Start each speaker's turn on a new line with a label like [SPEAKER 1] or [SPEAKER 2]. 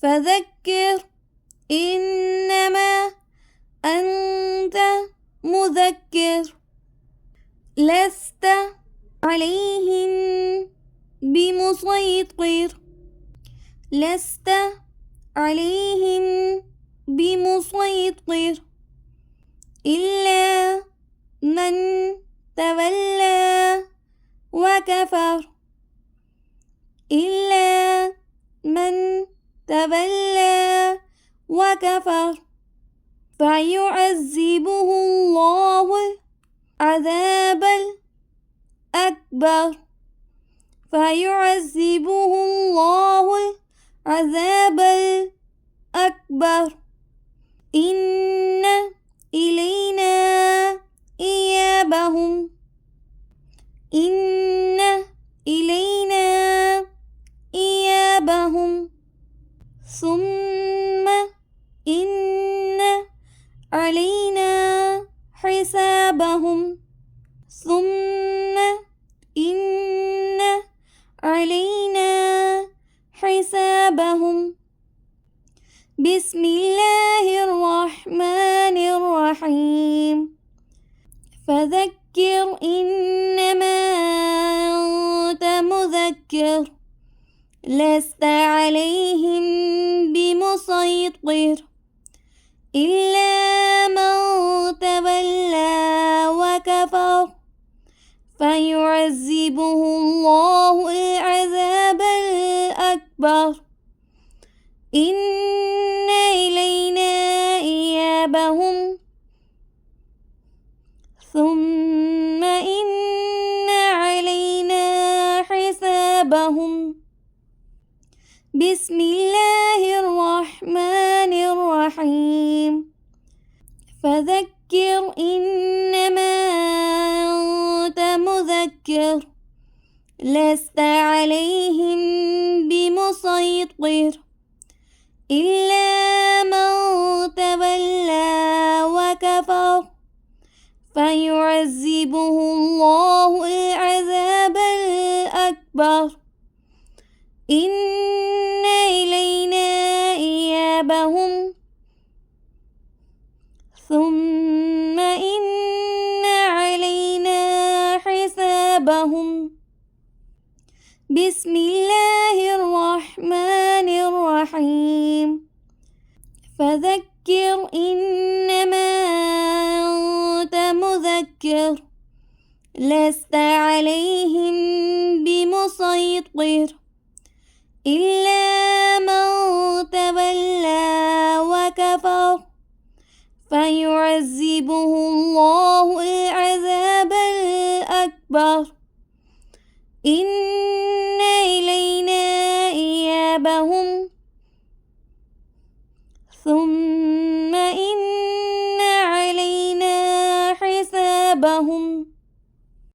[SPEAKER 1] فذكر إنما أنت مذكر لست عليهم بمسيطر لست عليهم بمسيطر إلا من تولى وكفر إلا من تولى وكفر فيعذبه الله العذاب الأكبر فيعذبه الله العذاب الأكبر إن إلينا إيابهم إن إلينا إيابهم ثم إن علينا حسابهم ثم إن علينا حسابهم بسم الله الرحمن الرحيم فذكر إنما أنت مذكر لست عليهم بمسيطر إلا من تولى وكفر فيعذبه الله العذاب الأكبر إن إلينا إيابهم ثم إن علينا حسابهم بسم الله الرحمن الرحيم فذكر إنما أنت مذكر لست عليهم بمسيطر إلا من تولى وكفر فيعذبه الله العذاب الأكبر إن إلينا إيابهم ثم إن علينا حسابهم بسم الله الرحمن الرحيم فذكر إنما أنت مذكر لست عليهم بمسيطر إلا من تولى وكفر فيعذبه الله العذاب الأكبر إن إلينا إيابهم ثم